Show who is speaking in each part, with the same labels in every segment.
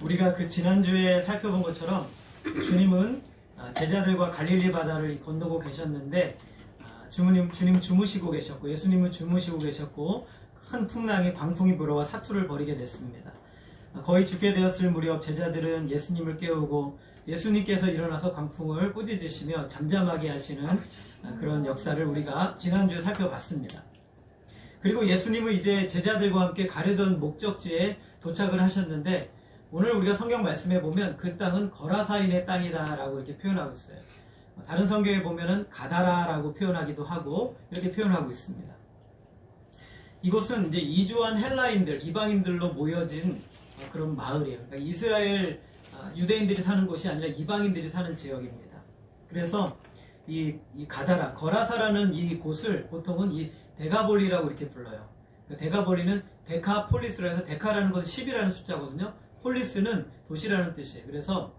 Speaker 1: 우리가 그 지난주에 살펴본 것처럼 주님은 제자들과 갈릴리 바다를 건너고 계셨는데 주님 주무시고 계셨고 예수님은 주무시고 계셨고 큰 풍랑이 광풍이 불어와 사투를 벌이게 됐습니다. 거의 죽게 되었을 무렵 제자들은 예수님을 깨우고 예수님께서 일어나서 광풍을 꾸짖으시며 잠잠하게 하시는 그런 역사를 우리가 지난주에 살펴봤습니다. 그리고 예수님은 이제 제자들과 함께 가려던 목적지에 도착을 하셨는데 오늘 우리가 성경 말씀에 보면 그 땅은 거라사인의 땅이다 라고 이렇게 표현하고 있어요. 다른 성경에 보면은 가다라라고 표현하기도 하고 이렇게 표현하고 있습니다. 이곳은 이제 이주한 헬라인들, 이방인들로 모여진 그런 마을이에요. 그러니까 이스라엘 유대인들이 사는 곳이 아니라 이방인들이 사는 지역입니다. 그래서 이 가다라, 거라사라는 이 곳을 보통은 이 데가볼리라고 이렇게 불러요. 그러니까 데가볼리는 데카폴리스로 해서 데카라는 것은 10이라는 숫자거든요. 폴리스는 도시라는 뜻이에요. 그래서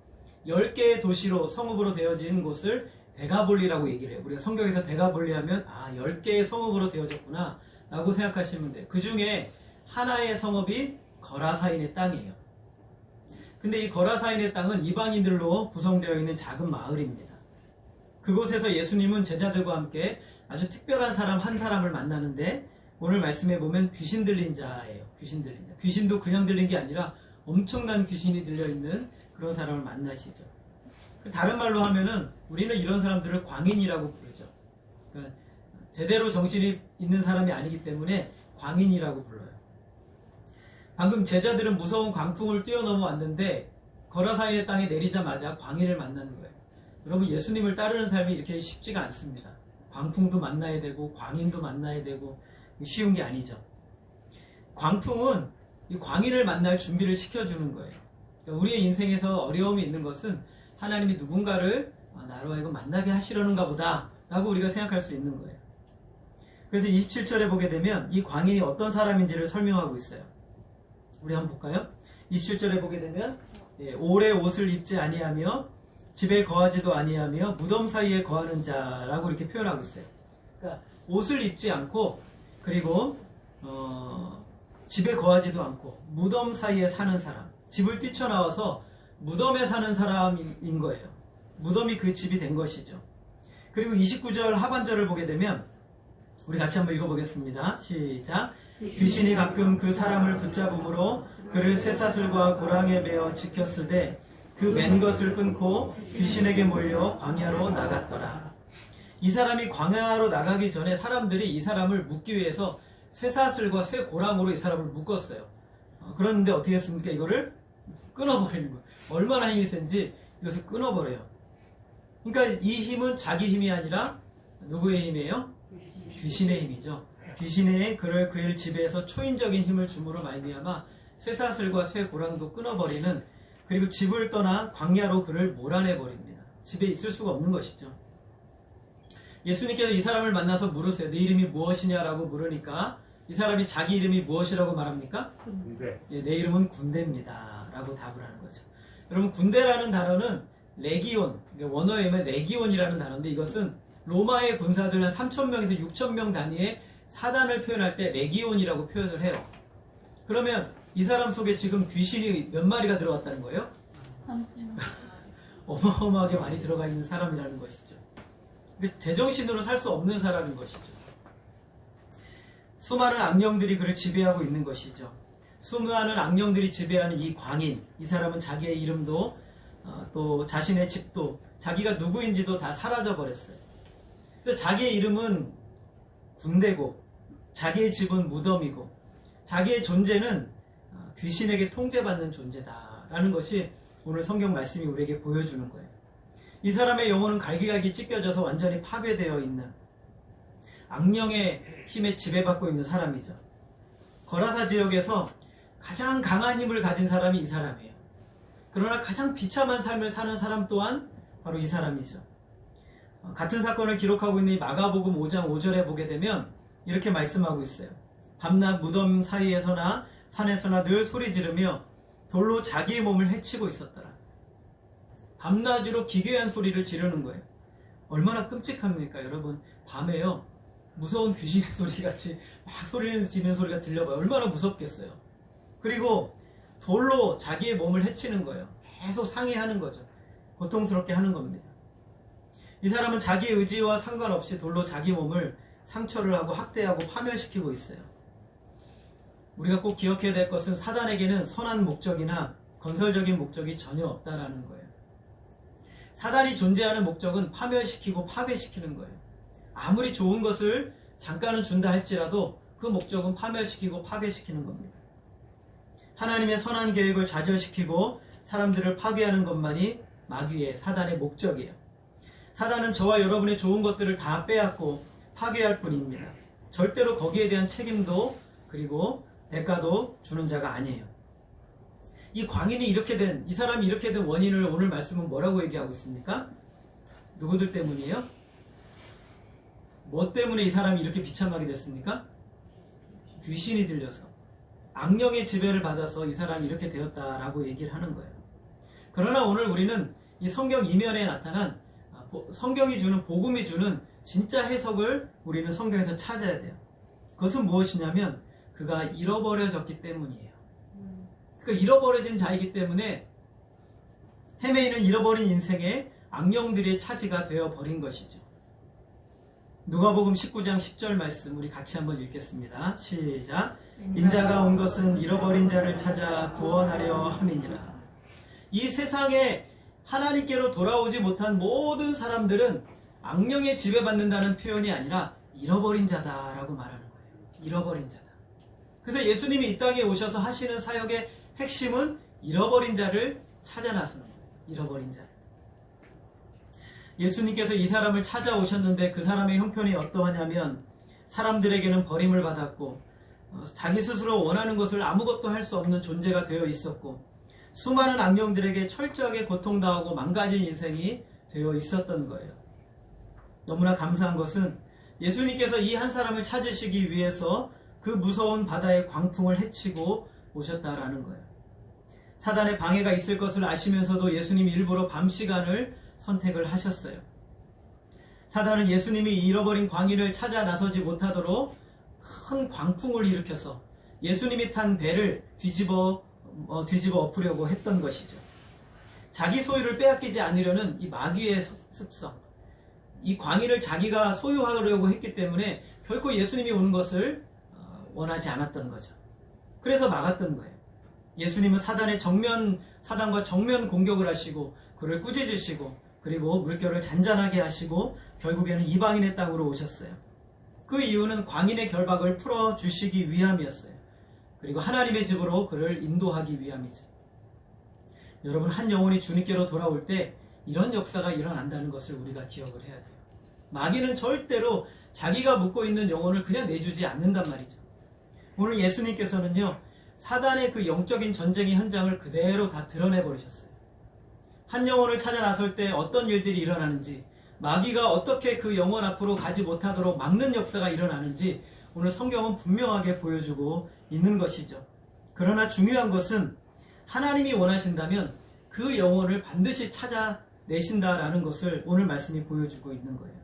Speaker 1: 10개의 도시로 성읍으로 되어진 곳을 데가볼리라고 얘기를 해요. 우리가 성경에서 데가볼리 하면 10개의 성읍으로 되어졌구나 라고 생각하시면 돼요. 그 중에 하나의 성읍이 거라사인의 땅이에요. 근데 이 거라사인의 땅은 이방인들로 구성되어 있는 작은 마을입니다. 그곳에서 예수님은 제자들과 함께 아주 특별한 사람 한 사람을 만나는데 오늘 말씀해 보면 귀신 들린 자예요. 귀신 들린 자. 귀신도 그냥 들린 게 아니라 엄청난 귀신이 들려있는 그런 사람을 만나시죠. 다른 말로 하면은 우리는 이런 사람들을 광인이라고 부르죠. 그러니까 제대로 정신이 있는 사람이 아니기 때문에 광인이라고 불러요. 방금 제자들은 무서운 광풍을 뛰어넘어 왔는데 거라사인의 땅에 내리자마자 광인을 만나는 거예요. 여러분 예수님을 따르는 삶이 이렇게 쉽지가 않습니다. 광풍도 만나야 되고 광인도 만나야 되고 쉬운 게 아니죠. 광풍은 이 광인을 만날 준비를 시켜주는 거예요. 그러니까 우리의 인생에서 어려움이 있는 것은 하나님이 누군가를 나로 하여금 만나게 하시려는가 보다 라고 우리가 생각할 수 있는 거예요. 그래서 27절에 보게 되면 이 광인이 어떤 사람인지를 설명하고 있어요. 우리 한번 볼까요? 27절에 보게 되면 오래 옷을 입지 아니하며 집에 거하지도 아니하며 무덤 사이에 거하는 자라고 이렇게 표현하고 있어요. 그러니까 옷을 입지 않고 그리고 집에 거하지도 않고 무덤 사이에 사는 사람, 집을 뛰쳐나와서 무덤에 사는 사람인 거예요. 무덤이 그 집이 된 것이죠. 그리고 29절 하반절을 보게 되면 우리 같이 한번 읽어보겠습니다. 시작. 귀신이 가끔 그 사람을 붙잡음으로 그를 쇠사슬과 고랑에 매어 지켰으되 그 맨 것을 끊고 귀신에게 몰려 광야로 나갔더라. 이 사람이 광야로 나가기 전에 사람들이 이 사람을 묶기 위해서 쇠사슬과 쇠고랑으로 이 사람을 묶었어요. 그런데 어떻게 했습니까? 이거를 끊어버리는 거예요. 얼마나 힘이 센지 이것을 끊어버려요. 그러니까 이 힘은 자기 힘이 아니라 누구의 힘이에요? 귀신의 힘이죠. 귀신의 그의 지배에서 초인적인 힘을 줌으로 말미암아 쇠사슬과 쇠고랑도 끊어버리는, 그리고 집을 떠나 광야로 그를 몰아내버립니다. 집에 있을 수가 없는 것이죠. 예수님께서 이 사람을 만나서 물으세요. 네 이름이 무엇이냐라고 물으니까 이 사람이 자기 이름이 무엇이라고 말합니까? 군대. 네, 내 이름은 군대입니다 라고 답을 하는 거죠. 여러분, 군대라는 단어는 레기온, 원어에 의하면 레기온이라는 단어인데, 이것은 로마의 군사들 한 3,000명에서 6,000명 단위의 사단을 표현할 때 레기온이라고 표현을 해요. 그러면 이 사람 속에 지금 귀신이 몇 마리가 들어갔다는 거예요? 어마어마하게 많이 들어가 있는 사람이라는 것이죠. 제정신으로 살 수 없는 사람인 것이죠. 수많은 악령들이 그를 지배하고 있는 것이죠. 수많은 악령들이 지배하는 이 광인, 이 사람은 자기의 이름도 또 자신의 집도 자기가 누구인지도 다 사라져 버렸어요. 그래서 자기의 이름은 군대고 자기의 집은 무덤이고 자기의 존재는 귀신에게 통제받는 존재다라는 것이 오늘 성경 말씀이 우리에게 보여주는 거예요. 이 사람의 영혼은 갈기갈기 찢겨져서 완전히 파괴되어 있는 악령의 힘에 지배받고 있는 사람이죠. 거라사 지역에서 가장 강한 힘을 가진 사람이 이 사람이에요. 그러나 가장 비참한 삶을 사는 사람 또한 바로 이 사람이죠. 같은 사건을 기록하고 있는 이 마가복음 5장 5절에 보게 되면 이렇게 말씀하고 있어요. 밤낮 무덤 사이에서나 산에서나 늘 소리 지르며 돌로 자기의 몸을 해치고 있었더라. 밤낮으로 기괴한 소리를 지르는 거예요. 얼마나 끔찍합니까 여러분. 밤에요, 무서운 귀신의 소리같이 막 소리를 지르는 소리가 들려봐요. 얼마나 무섭겠어요. 그리고 돌로 자기의 몸을 해치는 거예요. 계속 상해하는 거죠. 고통스럽게 하는 겁니다. 이 사람은 자기의 의지와 상관없이 돌로 자기 몸을 상처를 하고 학대하고 파멸시키고 있어요. 우리가 꼭 기억해야 될 것은 사단에게는 선한 목적이나 건설적인 목적이 전혀 없다라는 거예요. 사단이 존재하는 목적은 파멸시키고 파괴시키는 거예요. 아무리 좋은 것을 잠깐은 준다 할지라도 그 목적은 파멸시키고 파괴시키는 겁니다. 하나님의 선한 계획을 좌절시키고 사람들을 파괴하는 것만이 마귀의 사단의 목적이에요. 사단은 저와 여러분의 좋은 것들을 다 빼앗고 파괴할 뿐입니다. 절대로 거기에 대한 책임도 그리고 대가도 주는 자가 아니에요. 이 광인이 이렇게 된, 이 사람이 이렇게 된 원인을 오늘 말씀은 뭐라고 얘기하고 있습니까? 누구들 때문이에요? 뭐 때문에 이 사람이 이렇게 비참하게 됐습니까? 귀신이 들려서, 악령의 지배를 받아서 이 사람이 이렇게 되었다라고 얘기를 하는 거예요. 그러나 오늘 우리는 이 성경 이면에 나타난 성경이 주는, 복음이 주는 진짜 해석을 우리는 성경에서 찾아야 돼요. 그것은 무엇이냐면 그가 잃어버려졌기 때문이에요. 그 잃어버려진 자이기 때문에 헤매이는 잃어버린 인생에 악령들의 차지가 되어버린 것이죠. 누가복음 19장 10절 말씀 우리 같이 한번 읽겠습니다. 시작. 인자가 온 것은 잃어버린 자를 찾아 구원하려 함이니라. 이 세상에 하나님께로 돌아오지 못한 모든 사람들은 악령에 지배받는다는 표현이 아니라 잃어버린 자다라고 말하는 거예요. 잃어버린 자다. 그래서 예수님이 이 땅에 오셔서 하시는 사역의 핵심은 잃어버린 자를 찾아 나서는 거예요. 잃어버린 자를. 예수님께서 이 사람을 찾아오셨는데 그 사람의 형편이 어떠하냐면 사람들에게는 버림을 받았고 자기 스스로 원하는 것을 아무것도 할 수 없는 존재가 되어 있었고 수많은 악령들에게 철저하게 고통당하고 망가진 인생이 되어 있었던 거예요. 너무나 감사한 것은 예수님께서 이 한 사람을 찾으시기 위해서 그 무서운 바다의 광풍을 헤치고 오셨다라는 거예요. 사단의 방해가 있을 것을 아시면서도 예수님이 일부러 밤 시간을 선택을 하셨어요. 사단은 예수님이 잃어버린 광인을 찾아 나서지 못하도록 큰 광풍을 일으켜서 예수님이 탄 배를 뒤집어 엎으려고 했던 것이죠. 자기 소유를 빼앗기지 않으려는 이 마귀의 습성, 이 광인을 자기가 소유하려고 했기 때문에 결코 예수님이 오는 것을 원하지 않았던 거죠. 그래서 막았던 거예요. 예수님은 사단과 정면 공격을 하시고 그를 꾸짖으시고 그리고 물결을 잔잔하게 하시고 결국에는 이방인의 땅으로 오셨어요. 그 이유는 광인의 결박을 풀어주시기 위함이었어요. 그리고 하나님의 집으로 그를 인도하기 위함이죠. 여러분, 한 영혼이 주님께로 돌아올 때 이런 역사가 일어난다는 것을 우리가 기억을 해야 돼요. 마귀는 절대로 자기가 묻고 있는 영혼을 그냥 내주지 않는단 말이죠. 오늘 예수님께서는요, 사단의 그 영적인 전쟁의 현장을 그대로 다 드러내버리셨어요. 한 영혼을 찾아 나설 때 어떤 일들이 일어나는지, 마귀가 어떻게 그 영혼 앞으로 가지 못하도록 막는 역사가 일어나는지 오늘 성경은 분명하게 보여주고 있는 것이죠. 그러나 중요한 것은 하나님이 원하신다면 그 영혼을 반드시 찾아내신다라는 것을 오늘 말씀이 보여주고 있는 거예요.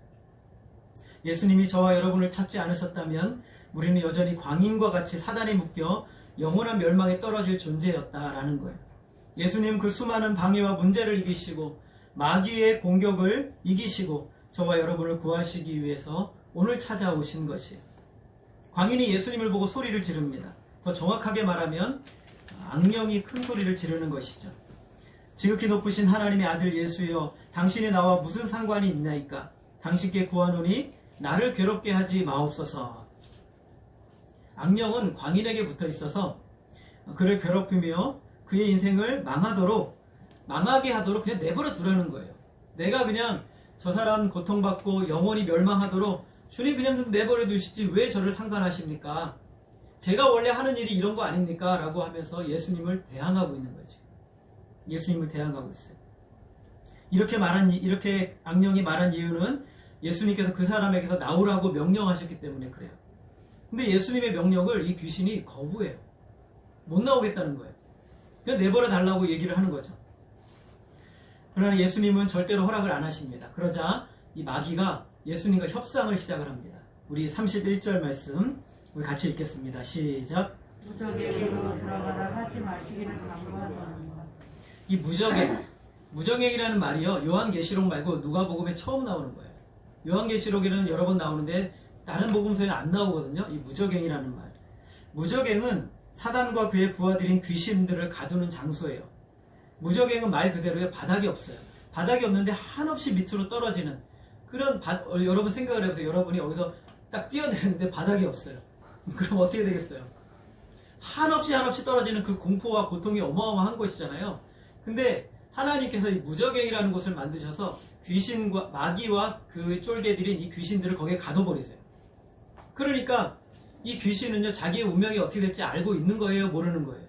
Speaker 1: 예수님이 저와 여러분을 찾지 않으셨다면 우리는 여전히 광인과 같이 사단에 묶여 영원한 멸망에 떨어질 존재였다라는 거예요. 예수님 그 수많은 방해와 문제를 이기시고 마귀의 공격을 이기시고 저와 여러분을 구하시기 위해서 오늘 찾아오신 것이에요. 광인이 예수님을 보고 소리를 지릅니다. 더 정확하게 말하면 악령이 큰 소리를 지르는 것이죠. 지극히 높으신 하나님의 아들 예수여, 당신이 나와 무슨 상관이 있나이까? 당신께 구하노니 나를 괴롭게 하지 마옵소서. 악령은 광인에게 붙어 있어서 그를 괴롭히며 그의 인생을 망하게 하도록 그냥 내버려 두라는 거예요. 내가 그냥 저 사람 고통받고 영원히 멸망하도록 주님 그냥 좀 내버려 두시지 왜 저를 상관하십니까? 제가 원래 하는 일이 이런 거 아닙니까? 라고 하면서 예수님을 대항하고 있는 거죠. 예수님을 대항하고 있어요. 이렇게 악령이 말한 이유는 예수님께서 그 사람에게서 나오라고 명령하셨기 때문에 그래요. 근데 예수님의 명령을 이 귀신이 거부해요. 못 나오겠다는 거예요. 그냥 내버려 달라고 얘기를 하는 거죠. 그러나 예수님은 절대로 허락을 안 하십니다. 그러자 이 마귀가 예수님과 협상을 시작을 합니다. 우리 31절 말씀 우리 같이 읽겠습니다. 시작.
Speaker 2: 무적에게로 들어가라 하지 마시기를 당부하노니.
Speaker 1: 이 무적행이라는 말이요, 요한계시록 말고 누가복음에 처음 나오는 거예요. 요한계시록에는 여러 번 나오는데 다른 복음서에는 안 나오거든요. 이 무적행이라는 말. 무적행은 사단과 그의 부하들인 귀신들을 가두는 장소예요. 무적행은 말 그대로요, 바닥이 없어요. 바닥이 없는데 한없이 밑으로 떨어지는 그런 여러분 생각을 해보세요. 여러분이 여기서 딱 뛰어내렸는데 바닥이 없어요. 그럼 어떻게 되겠어요? 한없이 떨어지는 그 공포와 고통이 어마어마한 것이잖아요. 근데 하나님께서 이 무적행이라는 곳을 만드셔서 귀신과 마귀와 그 쫄개들인 이 귀신들을 거기에 가둬버리세요. 그러니까 이 귀신은요, 자기의 운명이 어떻게 될지 알고 있는 거예요, 모르는 거예요?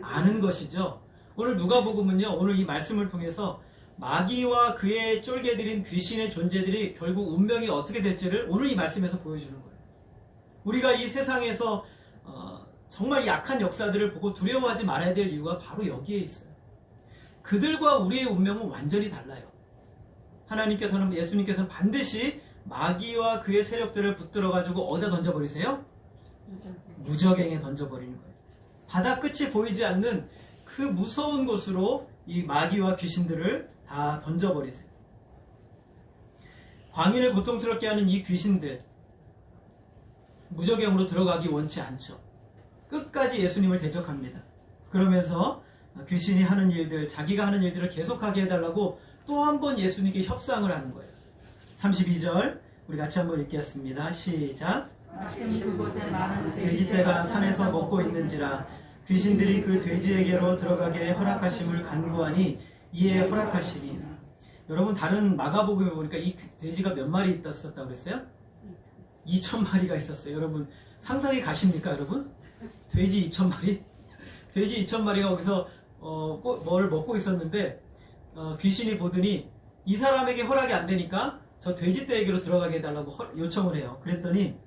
Speaker 1: 아는 것이죠. 오늘 누가복음은요, 오늘 이 말씀을 통해서 마귀와 그의 쫄개들인 귀신의 존재들이 결국 운명이 어떻게 될지를 오늘 이 말씀에서 보여주는 거예요. 우리가 이 세상에서 정말 약한 역사들을 보고 두려워하지 말아야 될 이유가 바로 여기에 있어요. 그들과 우리의 운명은 완전히 달라요. 예수님께서는 반드시 마귀와 그의 세력들을 붙들어가지고 어디다 던져버리세요? 무적행에 던져버리는 거예요. 바다 끝이 보이지 않는 그 무서운 곳으로 이 마귀와 귀신들을 다 던져버리세요. 광인을 고통스럽게 하는 이 귀신들, 무적행으로 들어가기 원치 않죠. 끝까지 예수님을 대적합니다. 그러면서 귀신이 하는 일들, 자기가 하는 일들을 계속하게 해달라고 또 한 번 예수님께 협상을 하는 거예요. 32절 우리 같이 한번 읽겠습니다. 시작. 돼지떼가 산에서 먹고 있는지라 귀신들이 그 돼지에게로 들어가게 허락하심을 간구하니 이에 허락하시니. 여러분, 다른 마가복음에 보니까 이 돼지가 몇 마리 있었다고 그랬어요? 2,000마리가 있었어요. 여러분 상상이 가십니까, 여러분? 돼지 2,000마리? 돼지 2,000마리가 거기서 뭘 먹고 있었는데 귀신이 보더니 이 사람에게 허락이 안 되니까 저 돼지떼에게로 들어가게 해달라고 요청을 해요. 그랬더니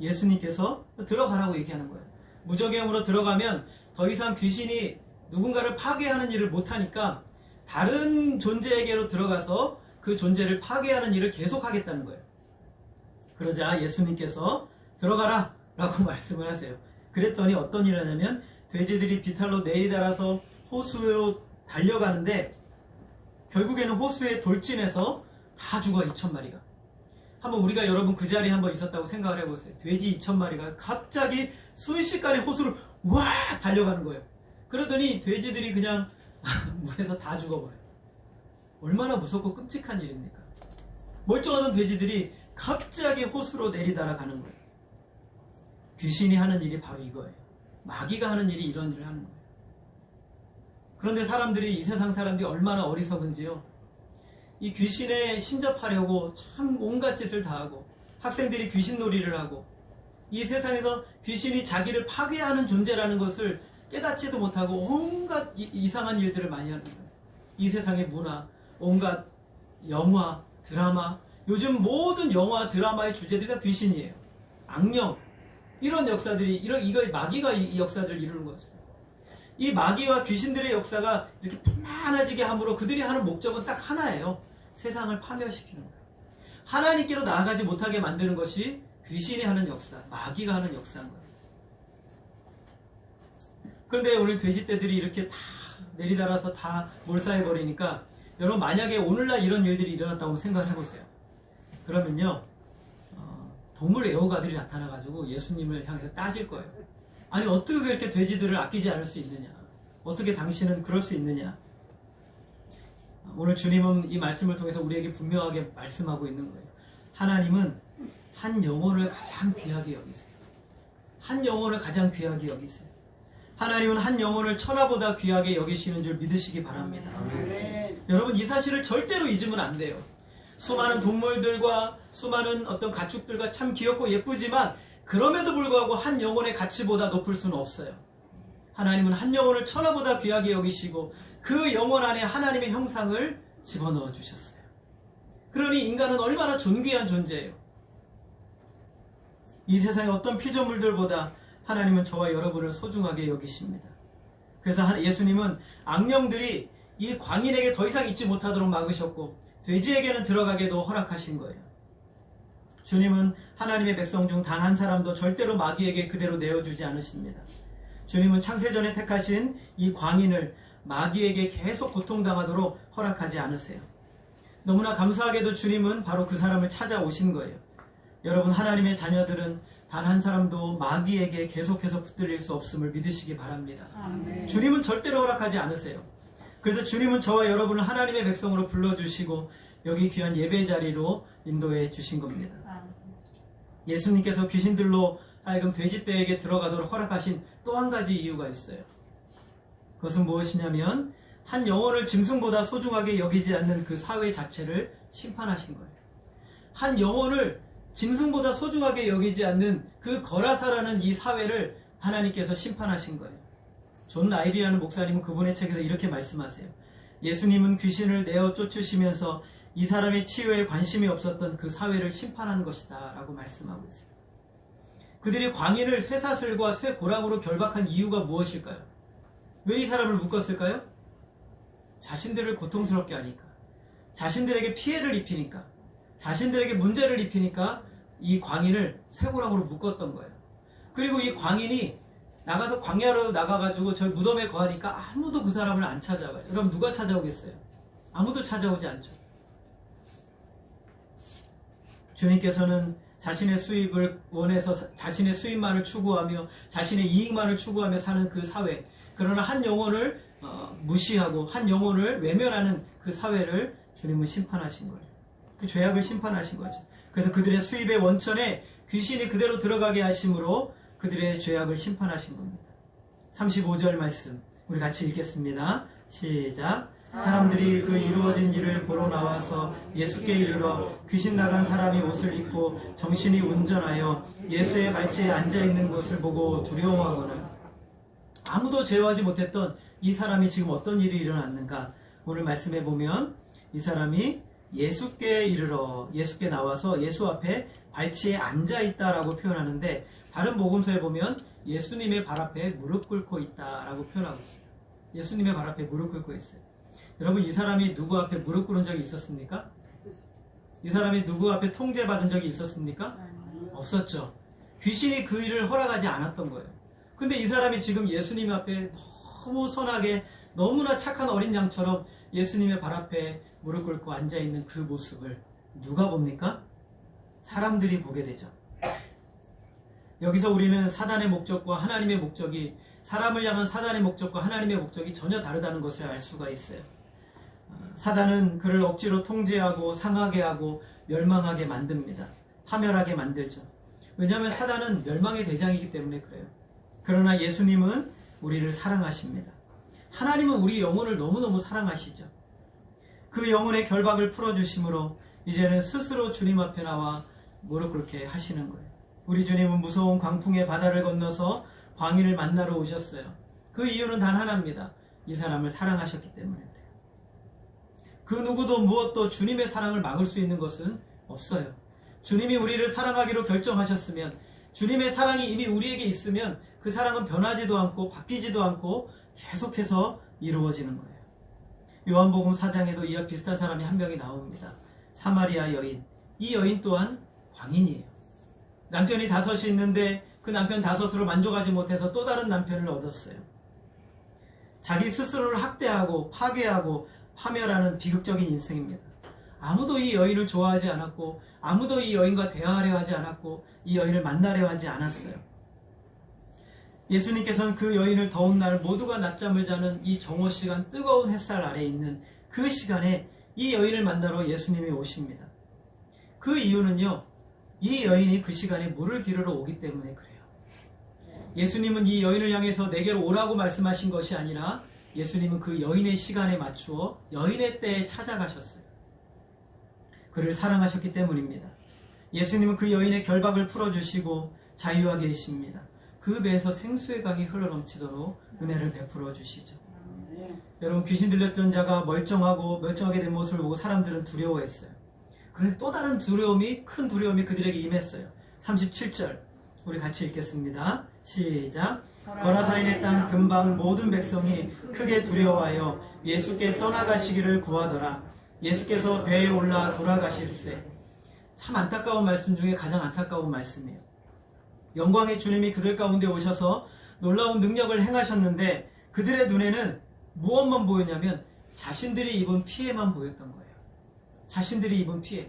Speaker 1: 예수님께서 들어가라고 얘기하는 거예요. 무적행으로 들어가면 더 이상 귀신이 누군가를 파괴하는 일을 못하니까 다른 존재에게로 들어가서 그 존재를 파괴하는 일을 계속하겠다는 거예요. 그러자 예수님께서 들어가라 라고 말씀을 하세요. 그랬더니 어떤 일을 하냐면 돼지들이 비탈로 내리달아서 호수로 달려가는데 결국에는 호수에 돌진해서 다 죽어. 2,000마리가. 한번 우리가 여러분 그 자리에 한번 있었다고 생각을 해보세요. 돼지 2,000마리가 갑자기 순식간에 호수로 와 달려가는 거예요. 그러더니 돼지들이 그냥 물에서 다 죽어버려요. 얼마나 무섭고 끔찍한 일입니까? 멀쩡하던 돼지들이 갑자기 호수로 내리달아 가는 거예요. 귀신이 하는 일이 바로 이거예요. 마귀가 하는 일이 이런 일을 하는 거예요. 그런데 이 세상 사람들이 얼마나 어리석은지요. 이 귀신에 신접하려고 참 온갖 짓을 다 하고, 학생들이 귀신놀이를 하고, 이 세상에서 귀신이 자기를 파괴하는 존재라는 것을 깨닫지도 못하고 온갖 이상한 일들을 많이 하는 거예요. 이 세상의 문화, 온갖 영화, 드라마, 요즘 모든 영화, 드라마의 주제들이 다 귀신이에요. 악령, 이런 역사들이, 이거 마귀가 이 역사들을 이루는 거죠. 이 마귀와 귀신들의 역사가 이렇게 많아지게 함으로 그들이 하는 목적은 딱 하나예요. 세상을 파멸시키는 거예요. 하나님께로 나아가지 못하게 만드는 것이 귀신이 하는 역사, 마귀가 하는 역사인 거예요. 그런데 우리 돼지떼들이 이렇게 다 내리달아서 다 몰살해버리니까, 여러분 만약에 오늘날 이런 일들이 일어났다고 생각을 해보세요. 그러면요, 동물 애호가들이 나타나가지고 예수님을 향해서 따질 거예요. 아니 어떻게 그렇게 돼지들을 아끼지 않을 수 있느냐, 어떻게 당신은 그럴 수 있느냐. 오늘 주님은 이 말씀을 통해서 우리에게 분명하게 말씀하고 있는 거예요. 하나님은 한 영혼을 가장 귀하게 여기세요. 한 영혼을 가장 귀하게 여기세요. 하나님은 한 영혼을 천하보다 귀하게 여기시는 줄 믿으시기 바랍니다. 여러분 이 사실을 절대로 잊으면 안 돼요. 수많은 동물들과 수많은 어떤 가축들과 참 귀엽고 예쁘지만 그럼에도 불구하고 한 영혼의 가치보다 높을 수는 없어요. 하나님은 한 영혼을 천하보다 귀하게 여기시고 그 영혼 안에 하나님의 형상을 집어넣어 주셨어요. 그러니 인간은 얼마나 존귀한 존재예요. 이 세상의 어떤 피조물들보다 하나님은 저와 여러분을 소중하게 여기십니다. 그래서 예수님은 악령들이 이 광인에게 더 이상 있지 못하도록 막으셨고 돼지에게는 들어가게도 허락하신 거예요. 주님은 하나님의 백성 중 단 한 사람도 절대로 마귀에게 그대로 내어주지 않으십니다. 주님은 창세전에 택하신 이 광인을 마귀에게 계속 고통당하도록 허락하지 않으세요. 너무나 감사하게도 주님은 바로 그 사람을 찾아오신 거예요. 여러분, 하나님의 자녀들은 단 한 사람도 마귀에게 계속해서 붙들릴 수 없음을 믿으시기 바랍니다.
Speaker 2: 아멘.
Speaker 1: 주님은 절대로 허락하지 않으세요. 그래서 주님은 저와 여러분을 하나님의 백성으로 불러주시고 여기 귀한 예배 자리로 인도해 주신 겁니다.
Speaker 2: 아멘.
Speaker 1: 예수님께서 귀신들로 하여금 돼지떼에게 들어가도록 허락하신 또 한 가지 이유가 있어요. 그것은 무엇이냐면 한 영혼을 짐승보다 소중하게 여기지 않는 그 사회 자체를 심판하신 거예요. 한 영혼을 짐승보다 소중하게 여기지 않는 그 거라사라는 이 사회를 하나님께서 심판하신 거예요. 존 라일이라는 목사님은 그분의 책에서 이렇게 말씀하세요. 예수님은 귀신을 내어 쫓으시면서 이 사람의 치유에 관심이 없었던 그 사회를 심판한 것이다 라고 말씀하고 있어요. 그들이 광인을 쇠사슬과 쇠고랑으로 결박한 이유가 무엇일까요? 왜 이 사람을 묶었을까요? 자신들을 고통스럽게 하니까, 자신들에게 피해를 입히니까, 자신들에게 문제를 입히니까 이 광인을 쇠고랑으로 묶었던 거예요. 그리고 이 광인이 나가서 광야로 나가가지고 저 무덤에 거하니까 아무도 그 사람을 안 찾아와요. 그럼 누가 찾아오겠어요? 아무도 찾아오지 않죠. 주님께서는 자신의 수입을 원해서 자신의 수입만을 추구하며 자신의 이익만을 추구하며 사는 그 사회, 그러나 한 영혼을 무시하고 한 영혼을 외면하는 그 사회를 주님은 심판하신 거예요. 그 죄악을 심판하신 거죠. 그래서 그들의 수입의 원천에 귀신이 그대로 들어가게 하심으로 그들의 죄악을 심판하신 겁니다. 35절 말씀 우리 같이 읽겠습니다. 시작. 사람들이 그 이루어진 일을 보러 나와서 예수께 이르러 귀신 나간 사람이 옷을 입고 정신이 온전하여 예수의 발치에 앉아있는 것을 보고 두려워하거늘. 아무도 제어하지 못했던 이 사람이 지금 어떤 일이 일어났는가? 오늘 말씀해 보면 이 사람이 예수께 이르러, 예수께 나와서 예수 앞에 발치에 앉아있다라고 표현하는데, 다른 복음서에 보면 예수님의 발 앞에 무릎 꿇고 있다라고 표현하고 있어요. 예수님의 발 앞에 무릎 꿇고 있어요. 여러분, 이 사람이 누구 앞에 무릎 꿇은 적이 있었습니까? 이 사람이 누구 앞에 통제받은 적이 있었습니까? 없었죠. 귀신이 그 일을 허락하지 않았던 거예요. 근데 이 사람이 지금 예수님 앞에 너무 선하게, 너무나 착한 어린 양처럼 예수님의 발 앞에 무릎 꿇고 앉아있는 그 모습을 누가 봅니까? 사람들이 보게 되죠. 여기서 우리는 사단의 목적과 하나님의 목적이, 사람을 향한 사단의 목적과 하나님의 목적이 전혀 다르다는 것을 알 수가 있어요. 사단은 그를 억지로 통제하고 상하게 하고 멸망하게 만듭니다. 파멸하게 만들죠. 왜냐하면 사단은 멸망의 대장이기 때문에 그래요. 그러나 예수님은 우리를 사랑하십니다. 하나님은 우리 영혼을 너무너무 사랑하시죠. 그 영혼의 결박을 풀어주심으로 이제는 스스로 주님 앞에 나와 무릎 꿇게 하시는 거예요. 우리 주님은 무서운 광풍의 바다를 건너서 광인을 만나러 오셨어요. 그 이유는 단 하나입니다. 이 사람을 사랑하셨기 때문에 그래요. 그 누구도 무엇도 주님의 사랑을 막을 수 있는 것은 없어요. 주님이 우리를 사랑하기로 결정하셨으면, 주님의 사랑이 이미 우리에게 있으면 그 사랑은 변하지도 않고 바뀌지도 않고 계속해서 이루어지는 거예요. 요한복음 4장에도 이와 비슷한 사람이 한 명이 나옵니다. 사마리아 여인. 이 여인 또한 광인이에요. 남편이 5이 있는데 그 남편 5으로 만족하지 못해서 또 다른 남편을 얻었어요. 자기 스스로를 학대하고 파괴하고 파멸하는 비극적인 인생입니다. 아무도 이 여인을 좋아하지 않았고, 아무도 이 여인과 대화하려 하지 않았고, 이 여인을 만나려 하지 않았어요. 예수님께서는 그 여인을 더운 날 모두가 낮잠을 자는 이 정오시간 뜨거운 햇살 아래에 있는 그 시간에 이 여인을 만나러 예수님이 오십니다. 그 이유는요, 이 여인이 그 시간에 물을 기르러 오기 때문에 그래요. 예수님은 이 여인을 향해서 내게로 오라고 말씀하신 것이 아니라 예수님은 그 여인의 시간에 맞추어 여인의 때에 찾아가셨어요. 그를 사랑하셨기 때문입니다. 예수님은 그 여인의 결박을 풀어주시고 자유하게 하십니다. 그 배에서 생수의 강이 흘러넘치도록 은혜를 베풀어 주시죠. 여러분, 귀신 들렸던 자가 멀쩡하게 된 모습을 보고 사람들은 두려워했어요. 그런데 또 다른 두려움이, 큰 두려움이 그들에게 임했어요. 37절 우리 같이 읽겠습니다. 시작. 거라사인의 땅 근방 모든 백성이 크게 두려워하여 예수께 떠나가시기를 구하더라. 예수께서 배에 올라 돌아가실세. 참 안타까운 말씀 중에 가장 안타까운 말씀이에요. 영광의 주님이 그들 가운데 오셔서 놀라운 능력을 행하셨는데 그들의 눈에는 무엇만 보였냐면 자신들이 입은 피해만 보였던 거예요. 자신들이 입은 피해.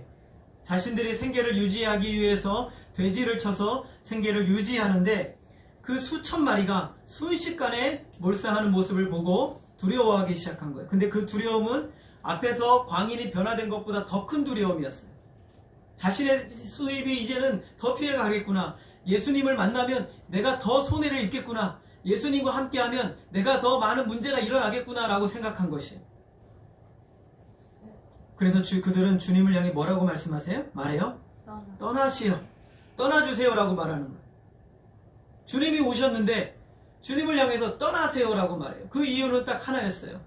Speaker 1: 자신들이 생계를 유지하기 위해서 돼지를 쳐서 생계를 유지하는데 그 수천 마리가 순식간에 몰사하는 모습을 보고 두려워하기 시작한 거예요. 근데 그 두려움은 앞에서 광인이 변화된 것보다 더 큰 두려움이었어요. 자신의 수입이 이제는 더 피해가겠구나. 예수님을 만나면 내가 더 손해를 입겠구나. 예수님과 함께하면 내가 더 많은 문제가 일어나겠구나 라고 생각한 것이에요. 그래서 그들은 주님을 향해 뭐라고 말씀하세요? 말해요? 떠나시오. 떠나주세요 라고 말하는 거예요. 주님이 오셨는데 주님을 향해서 떠나세요 라고 말해요. 그 이유는 딱 하나였어요.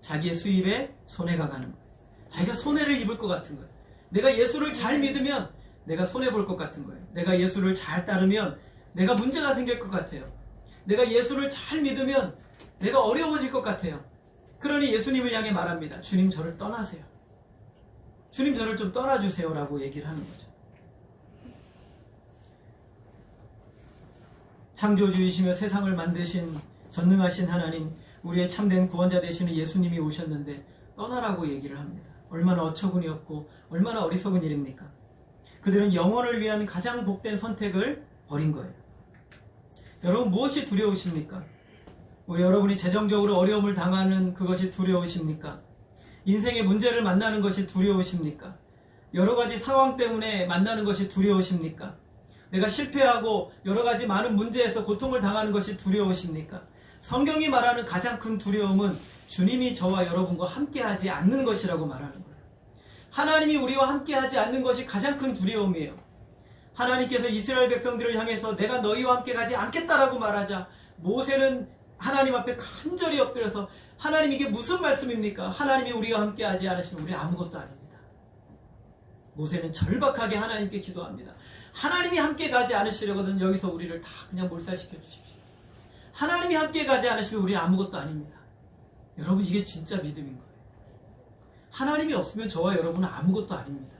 Speaker 1: 자기의 수입에 손해가 가는 거예요. 자기가 손해를 입을 것 같은 거예요. 내가 예수를 잘 믿으면 내가 손해볼 것 같은 거예요. 내가 예수를 잘 따르면 내가 문제가 생길 것 같아요. 내가 예수를 잘 믿으면 내가 어려워질 것 같아요. 그러니 예수님을 향해 말합니다. 주님 저를 떠나세요. 주님 저를 좀 떠나주세요 라고 얘기를 하는 거죠. 창조주이시며 세상을 만드신 전능하신 하나님, 우리의 참된 구원자 되시는 예수님이 오셨는데 떠나라고 얘기를 합니다. 얼마나 어처구니 없고 얼마나 어리석은 일입니까? 그들은 영혼을 위한 가장 복된 선택을 벌인 거예요. 여러분 무엇이 두려우십니까? 여러분이 재정적으로 어려움을 당하는 그것이 두려우십니까? 인생의 문제를 만나는 것이 두려우십니까? 여러 가지 상황 때문에 만나는 것이 두려우십니까? 내가 실패하고 여러 가지 많은 문제에서 고통을 당하는 것이 두려우십니까? 성경이 말하는 가장 큰 두려움은 주님이 저와 여러분과 함께하지 않는 것이라고 말하는 거예요. 하나님이 우리와 함께하지 않는 것이 가장 큰 두려움이에요. 하나님께서 이스라엘 백성들을 향해서 내가 너희와 함께 가지 않겠다라고 말하자 모세는 하나님 앞에 간절히 엎드려서 하나님 이게 무슨 말씀입니까? 하나님이 우리와 함께하지 않으시면 우리 아무것도 아닙니다. 모세는 절박하게 하나님께 기도합니다. 하나님이 함께 가지 않으시려거든 여기서 우리를 다 그냥 몰살시켜 주십시오. 하나님이 함께 가지 않으시면 우리는 아무것도 아닙니다. 여러분 이게 진짜 믿음인 거예요. 하나님이 없으면 저와 여러분은 아무것도 아닙니다.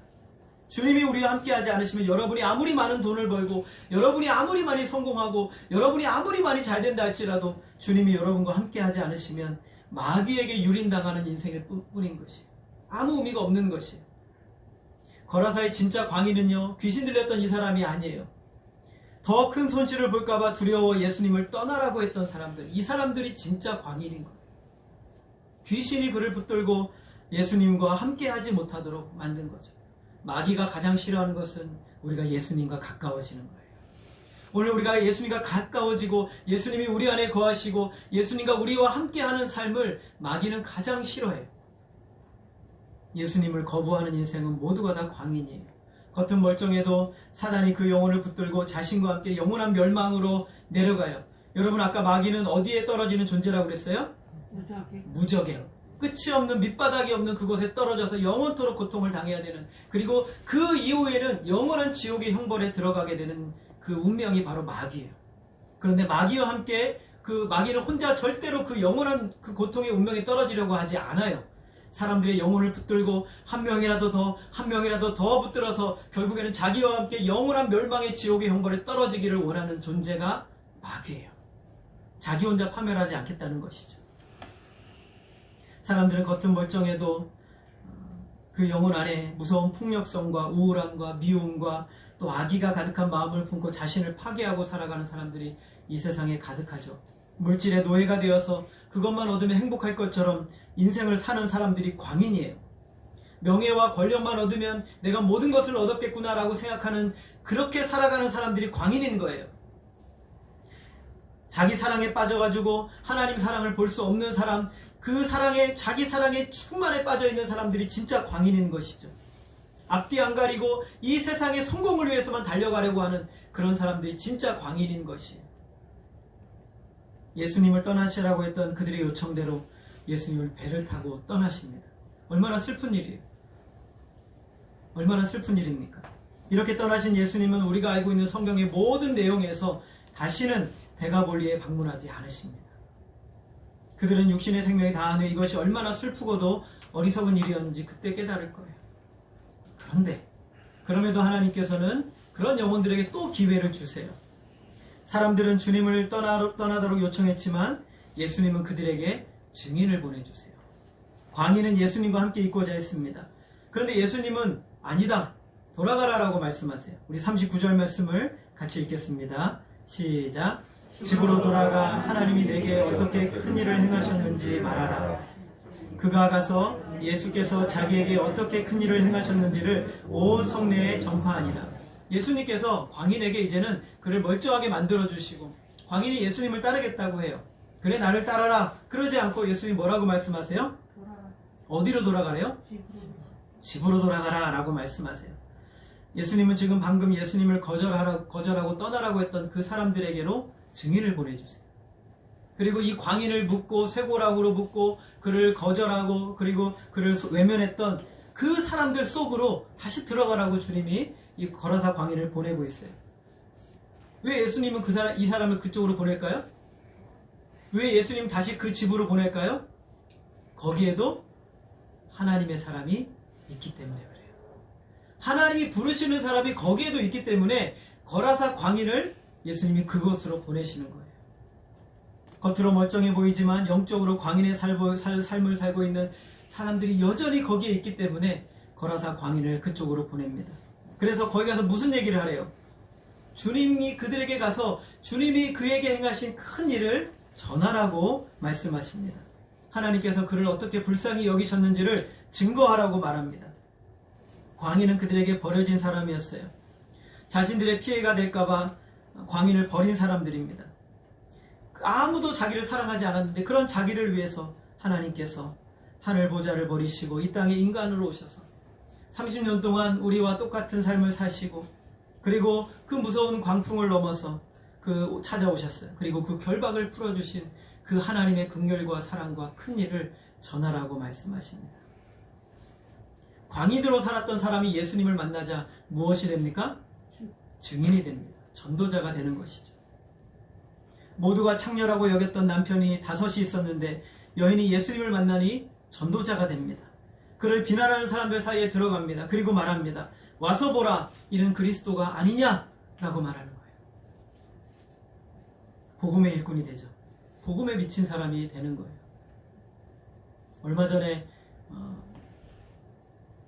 Speaker 1: 주님이 우리와 함께하지 않으시면 여러분이 아무리 많은 돈을 벌고 여러분이 아무리 많이 성공하고 여러분이 아무리 많이 잘 된다 할지라도 주님이 여러분과 함께하지 않으시면 마귀에게 유린당하는 인생일 뿐인 것이에요. 아무 의미가 없는 것이에요. 거라사의 진짜 광인은요 귀신 들렸던 이 사람이 아니에요. 더 큰 손실을 볼까봐 두려워 예수님을 떠나라고 했던 사람들, 이 사람들이 진짜 광인인 거예요. 귀신이 그를 붙들고 예수님과 함께하지 못하도록 만든 거죠. 마귀가 가장 싫어하는 것은 우리가 예수님과 가까워지는 거예요. 오늘 우리가 예수님과 가까워지고 예수님이 우리 안에 거하시고 예수님과 우리와 함께하는 삶을 마귀는 가장 싫어해요. 예수님을 거부하는 인생은 모두가 다 광인이에요. 겉은 멀쩡해도 사단이 그 영혼을 붙들고 자신과 함께 영원한 멸망으로 내려가요. 여러분 아까 마귀는 어디에 떨어지는 존재라고 그랬어요? 무적에. 끝이 없는 밑바닥이 없는 그곳에 떨어져서 영원토록 고통을 당해야 되는, 그리고 그 이후에는 영원한 지옥의 형벌에 들어가게 되는 그 운명이 바로 마귀예요. 그런데 마귀와 함께 그 마귀는 혼자 절대로 그 영원한 그 고통의 운명에 떨어지려고 하지 않아요. 사람들의 영혼을 붙들고 한 명이라도 더 붙들어서 결국에는 자기와 함께 영원한 멸망의 지옥의 형벌에 떨어지기를 원하는 존재가 마귀예요. 자기 혼자 파멸하지 않겠다는 것이죠. 사람들은 겉은 멀쩡해도 그 영혼 안에 무서운 폭력성과 우울함과 미움과 또 악의가 가득한 마음을 품고 자신을 파괴하고 살아가는 사람들이 이 세상에 가득하죠. 물질의 노예가 되어서 그것만 얻으면 행복할 것처럼 인생을 사는 사람들이 광인이에요. 명예와 권력만 얻으면 내가 모든 것을 얻었겠구나라고 생각하는, 그렇게 살아가는 사람들이 광인인 거예요. 자기 사랑에 빠져가지고 하나님 사랑을 볼 수 없는 사람, 그 사랑에, 자기 사랑에 충만에 빠져있는 사람들이 진짜 광인인 것이죠. 앞뒤 안 가리고 이 세상의 성공을 위해서만 달려가려고 하는 그런 사람들이 진짜 광인인 것이에요. 예수님을 떠나시라고 했던 그들의 요청대로 예수님을 배를 타고 떠나십니다. 얼마나 슬픈 일이에요. 얼마나 슬픈 일입니까? 이렇게 떠나신 예수님은 우리가 알고 있는 성경의 모든 내용에서 다시는 대가볼리에 방문하지 않으십니다. 그들은 육신의 생명이 다하는 이것이 얼마나 슬프고도 어리석은 일이었는지 그때 깨달을 거예요. 그런데 그럼에도 하나님께서는 그런 영혼들에게 또 기회를 주세요. 사람들은 주님을 떠나도록 요청했지만 예수님은 그들에게 증인을 보내주세요. 광인은 예수님과 함께 있고자 했습니다. 그런데 예수님은 아니다, 돌아가라라고 말씀하세요. 우리 39절 말씀을 같이 읽겠습니다. 시작. 집으로 돌아가 하나님이 내게 어떻게 큰 일을 행하셨는지 말하라. 그가 가서 예수께서 자기에게 어떻게 큰 일을 행하셨는지를 온 성내에 전파하니라. 예수님께서 광인에게 이제는 그를 멀쩡하게 만들어주시고, 광인이 예수님을 따르겠다고 해요. 그래, 나를 따라라. 그러지 않고 예수님 뭐라고 말씀하세요? 어디로 돌아가래요? 집으로 돌아가라 라고 말씀하세요. 예수님은 지금 방금 예수님을 거절하고 떠나라고 했던 그 사람들에게로 증인을 보내주세요. 그리고 이 광인을 묻고 쇠고락으로 묻고 그를 거절하고 그리고 그를 외면했던 그 사람들 속으로 다시 들어가라고 주님이 이 거라사 광인을 보내고 있어요. 왜 예수님은 이 사람을 그쪽으로 보낼까요? 왜 예수님 다시 그 집으로 보낼까요? 거기에도 하나님의 사람이 있기 때문에 그래요. 하나님이 부르시는 사람이 거기에도 있기 때문에 거라사 광인을 예수님이 그곳으로 보내시는 거예요. 겉으로 멀쩡해 보이지만 영적으로 광인의 삶을 살고 있는 사람들이 여전히 거기에 있기 때문에 거라사 광인을 그쪽으로 보냅니다. 그래서 거기 가서 무슨 얘기를 하래요? 주님이 그들에게 가서 주님이 그에게 행하신 큰 일을 전하라고 말씀하십니다. 하나님께서 그를 어떻게 불쌍히 여기셨는지를 증거하라고 말합니다. 광인은 그들에게 버려진 사람이었어요. 자신들의 피해가 될까봐 광인을 버린 사람들입니다. 아무도 자기를 사랑하지 않았는데 그런 자기를 위해서 하나님께서 하늘 보좌를 버리시고 이 땅에 인간으로 오셔서 30년 동안 우리와 똑같은 삶을 사시고 그리고 그 무서운 광풍을 넘어서 찾아오셨어요. 그리고 그 결박을 풀어주신 그 하나님의 긍휼과 사랑과 큰 일을 전하라고 말씀하십니다. 광인으로 살았던 사람이 예수님을 만나자 무엇이 됩니까? 증인이 됩니다. 전도자가 되는 것이죠. 모두가 창렬하고 여겼던 남편이 5이 있었는데 여인이 예수님을 만나니 전도자가 됩니다. 그를 비난하는 사람들 사이에 들어갑니다. 그리고 말합니다. 와서 보라, 이는 그리스도가 아니냐라고 말하는 거예요. 복음의 일꾼이 되죠. 복음에 미친 사람이 되는 거예요. 얼마 전에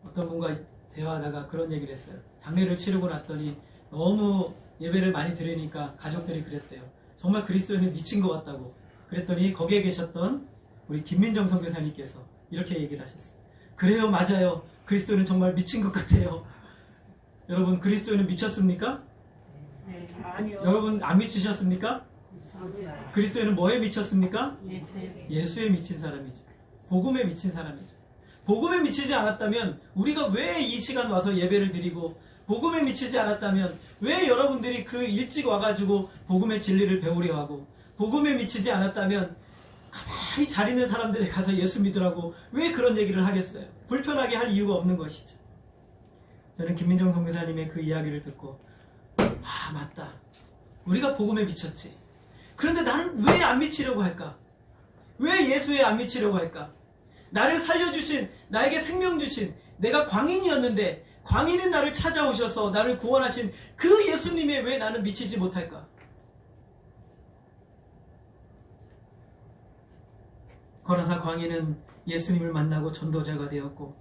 Speaker 1: 어떤 분과 대화하다가 그런 얘기를 했어요. 장례를 치르고 났더니 너무 예배를 많이 들으니까 가족들이 그랬대요. 정말 그리스도인은 미친 것 같다고. 그랬더니 거기에 계셨던 우리 김민정 선교사님께서 이렇게 얘기를 하셨어요. 그래요, 맞아요. 그리스도인은 정말 미친 것 같아요. 여러분, 그리스도인은 미쳤습니까?
Speaker 2: 네, 아니요.
Speaker 1: 여러분, 안 미치셨습니까? 그리스도인은 뭐에 미쳤습니까? 예수에 미친 사람이죠. 복음에 미친 사람이죠. 복음에 미치지 않았다면 우리가 왜 이 시간 와서 예배를 드리고, 복음에 미치지 않았다면 왜 여러분들이 그 일찍 와가지고 복음의 진리를 배우려 하고, 복음에 미치지 않았다면 가만히 잘 있는 사람들에 가서 예수 믿으라고 왜 그런 얘기를 하겠어요? 불편하게 할 이유가 없는 것이죠. 저는 김민정 선교사님의 그 이야기를 듣고 맞다. 우리가 복음에 미쳤지. 그런데 나는 왜 안 미치려고 할까? 왜 예수에 안 미치려고 할까? 나를 살려주신, 나에게 생명 주신, 내가 광인이었는데 광인인 나를 찾아오셔서 나를 구원하신 그 예수님에 왜 나는 미치지 못할까? 거라사 광인은 예수님을 만나고 전도자가 되었고,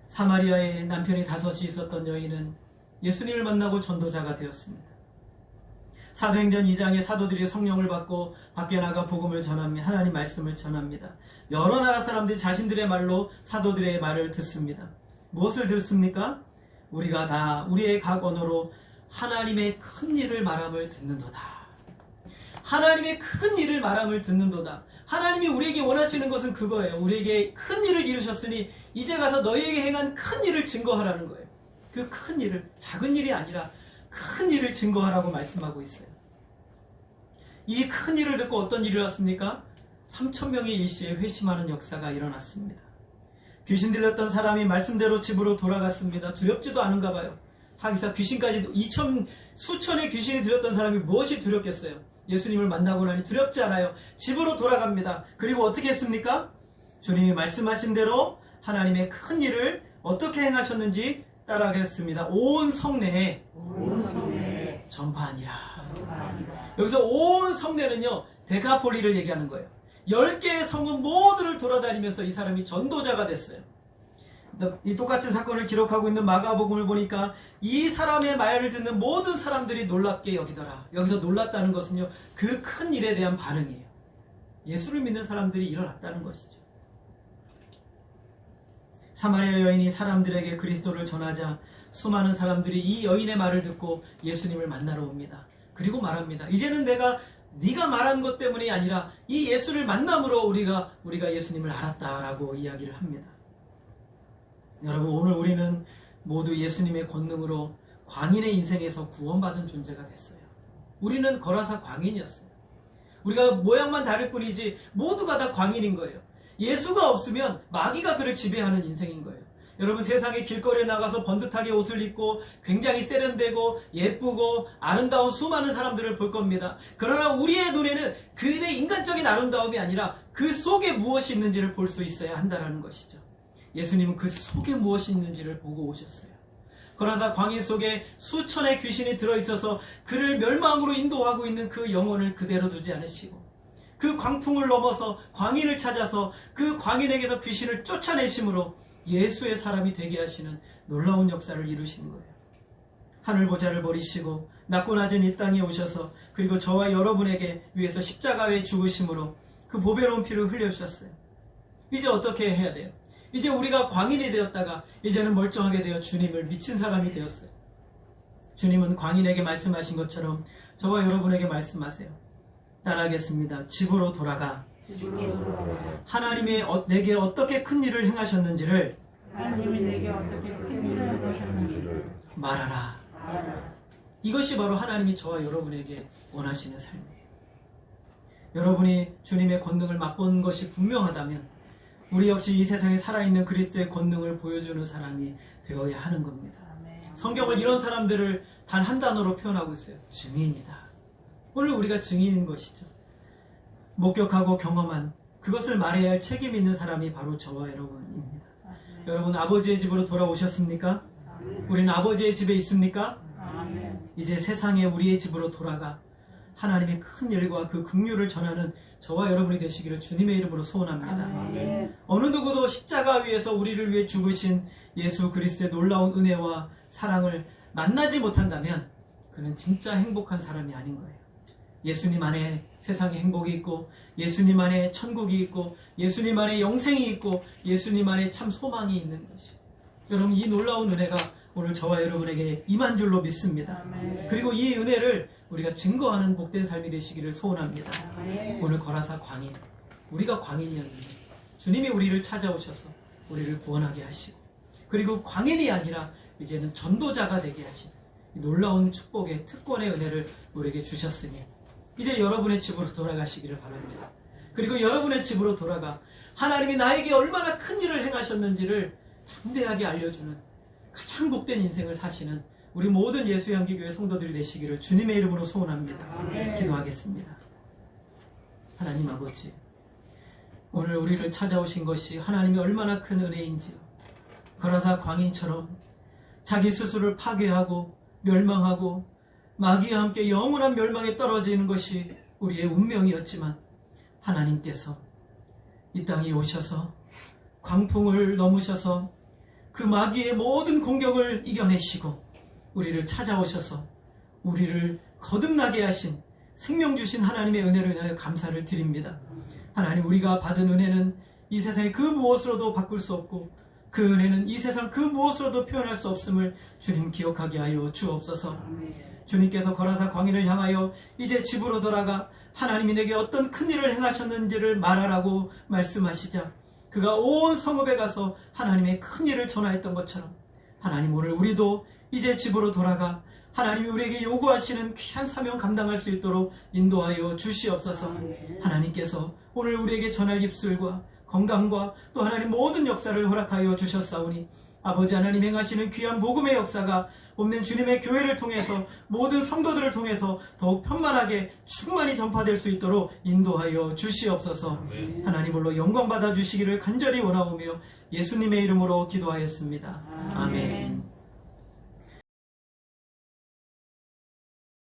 Speaker 1: 사마리아에 남편이 5이 있었던 여인은 예수님을 만나고 전도자가 되었습니다. 사도행전 2장에 사도들이 성령을 받고 밖에 나가 복음을 전합니다. 하나님 말씀을 전합니다. 여러 나라 사람들이 자신들의 말로 사도들의 말을 듣습니다. 무엇을 듣습니까? 우리가 다 우리의 각 언어로 하나님의 큰 일을 말함을 듣는도다. 하나님의 큰 일을 말함을 듣는도다. 하나님이 우리에게 원하시는 것은 그거예요. 우리에게 큰 일을 이루셨으니 이제 가서 너희에게 행한 큰 일을 증거하라는 거예요. 그 큰 일을, 작은 일이 아니라 큰 일을 증거하라고 말씀하고 있어요. 이 큰 일을 듣고 어떤 일이 일어났습니까? 3,000명의 일시에 회심하는 역사가 일어났습니다. 귀신 들렸던 사람이 말씀대로 집으로 돌아갔습니다. 두렵지도 않은가 봐요. 하기사 귀신까지 수천의 귀신이 들렸던 사람이 무엇이 두렵겠어요? 예수님을 만나고 나니 두렵지 않아요. 집으로 돌아갑니다. 그리고 어떻게 했습니까? 주님이 말씀하신 대로 하나님의 큰 일을 어떻게 행하셨는지 따라하겠습니다. 온 성내에 전파하니라. 여기서 온 성내는요, 데카폴리를 얘기하는 거예요. 10개의 성읍 모두를 돌아다니면서 이 사람이 전도자가 됐어요. 이 똑같은 사건을 기록하고 있는 마가복음을 보니까 이 사람의 말을 듣는 모든 사람들이 놀랍게 여기더라. 여기서 놀랐다는 것은요, 그 큰 일에 대한 반응이에요. 예수를 믿는 사람들이 일어났다는 것이죠. 사마리아 여인이 사람들에게 그리스도를 전하자 수많은 사람들이 이 여인의 말을 듣고 예수님을 만나러 옵니다. 그리고 말합니다. 이제는 네가 말한 것 때문이 아니라 이 예수를 만남으로 우리가 예수님을 알았다라고 이야기를 합니다. 여러분, 오늘 우리는 모두 예수님의 권능으로 광인의 인생에서 구원받은 존재가 됐어요. 우리는 거라사 광인이었어요. 우리가 모양만 다를 뿐이지 모두가 다 광인인 거예요. 예수가 없으면 마귀가 그를 지배하는 인생인 거예요. 여러분, 세상에 길거리에 나가서 번듯하게 옷을 입고 굉장히 세련되고 예쁘고 아름다운 수많은 사람들을 볼 겁니다. 그러나 우리의 눈에는 그들의 인간적인 아름다움이 아니라 그 속에 무엇이 있는지를 볼 수 있어야 한다는 것이죠. 예수님은 그 속에 무엇이 있는지를 보고 오셨어요. 거라사 광인 속에 수천의 귀신이 들어있어서 그를 멸망으로 인도하고 있는 그 영혼을 그대로 두지 않으시고, 그 광풍을 넘어서 광인을 찾아서 그 광인에게서 귀신을 쫓아내심으로 예수의 사람이 되게 하시는 놀라운 역사를 이루신 거예요. 하늘 보좌를 버리시고 낮고 낮은 이 땅에 오셔서, 그리고 저와 여러분에게 위해서 십자가에 죽으심으로 그 보배로운 피를 흘려주셨어요. 이제 어떻게 해야 돼요? 이제 우리가 광인이 되었다가 이제는 멀쩡하게 되어 주님을 미친 사람이 되었어요. 주님은 광인에게 말씀하신 것처럼 저와 여러분에게 말씀하세요. 따라하겠습니다. 집으로 돌아가. 하나님이 내게 어떻게 큰 일을 행하셨는지를 말하라. 이것이 바로 하나님이 저와 여러분에게 원하시는 삶이에요. 여러분이 주님의 권능을 맛본 것이 분명하다면 우리 역시 이 세상에 살아있는 그리스도의 권능을 보여주는 사람이 되어야 하는 겁니다. 성경을 이런 사람들을 단 한 단어로 표현하고 있어요. 증인이다. 오늘 우리가 증인인 것이죠. 목격하고 경험한 그것을 말해야 할 책임 있는 사람이 바로 저와 여러분입니다. 여러분, 아버지의 집으로 돌아오셨습니까? 우리는 아버지의 집에 있습니까? 이제 세상에 우리의 집으로 돌아가 하나님의 큰 일과 그 긍휼을 전하는 저와 여러분이 되시기를 주님의 이름으로 소원합니다. 어느 누구도 십자가 위에서 우리를 위해 죽으신 예수 그리스도의 놀라운 은혜와 사랑을 만나지 못한다면 그는 진짜 행복한 사람이 아닌 거예요. 예수님 안에 세상에 행복이 있고, 예수님 안에 천국이 있고, 예수님 안에 영생이 있고, 예수님 안에 참 소망이 있는 것이에요. 여러분, 이 놀라운 은혜가 오늘 저와 여러분에게 임한 줄로 믿습니다. 그리고 이 은혜를 우리가 증거하는 복된 삶이 되시기를 소원합니다. 오늘 거라사 광인, 우리가 광인이었는데 주님이 우리를 찾아오셔서 우리를 구원하게 하시고, 그리고 광인이 아니라 이제는 전도자가 되게 하시는 놀라운 축복의 특권의 은혜를 우리에게 주셨으니 이제 여러분의 집으로 돌아가시기를 바랍니다. 그리고 여러분의 집으로 돌아가 하나님이 나에게 얼마나 큰 일을 행하셨는지를 담대하게 알려주는 가장 복된 인생을 사시는 우리 모든 예수향기교회 성도들이 되시기를 주님의 이름으로 소원합니다. 기도하겠습니다. 하나님 아버지, 오늘 우리를 찾아오신 것이 하나님이 얼마나 큰 은혜인지요. 거라사 광인처럼 자기 스스로를 파괴하고 멸망하고 마귀와 함께 영원한 멸망에 떨어지는 것이 우리의 운명이었지만 하나님께서 이 땅에 오셔서 광풍을 넘으셔서 그 마귀의 모든 공격을 이겨내시고 우리를 찾아오셔서 우리를 거듭나게 하신 생명 주신 하나님의 은혜로 인하여 감사를 드립니다. 하나님, 우리가 받은 은혜는 이 세상의 그 무엇으로도 바꿀 수 없고 그 은혜는 이 세상 그 무엇으로도 표현할 수 없음을 주님 기억하게 하여 주옵소서. 주님께서 거라사 광인을 향하여 이제 집으로 돌아가 하나님이 내게 어떤 큰 일을 행하셨는지를 말하라고 말씀하시자 그가 온 성읍에 가서 하나님의 큰 일을 전하였던 것처럼 하나님, 오늘 우리도 이제 집으로 돌아가 하나님이 우리에게 요구하시는 귀한 사명 감당할 수 있도록 인도하여 주시옵소서. 하나님께서 오늘 우리에게 전할 입술과 건강과 또 하나님 모든 역사를 허락하여 주셨사오니 아버지 하나님 행하시는 귀한 복음의 역사가 없는 주님의 교회를 통해서 모든 성도들을 통해서 더욱 편만하게 충만히 전파될 수 있도록 인도하여 주시옵소서. 하나님 홀로 영광 받아 주시기를 간절히 원하오며 예수님의 이름으로 기도하였습니다. 아멘.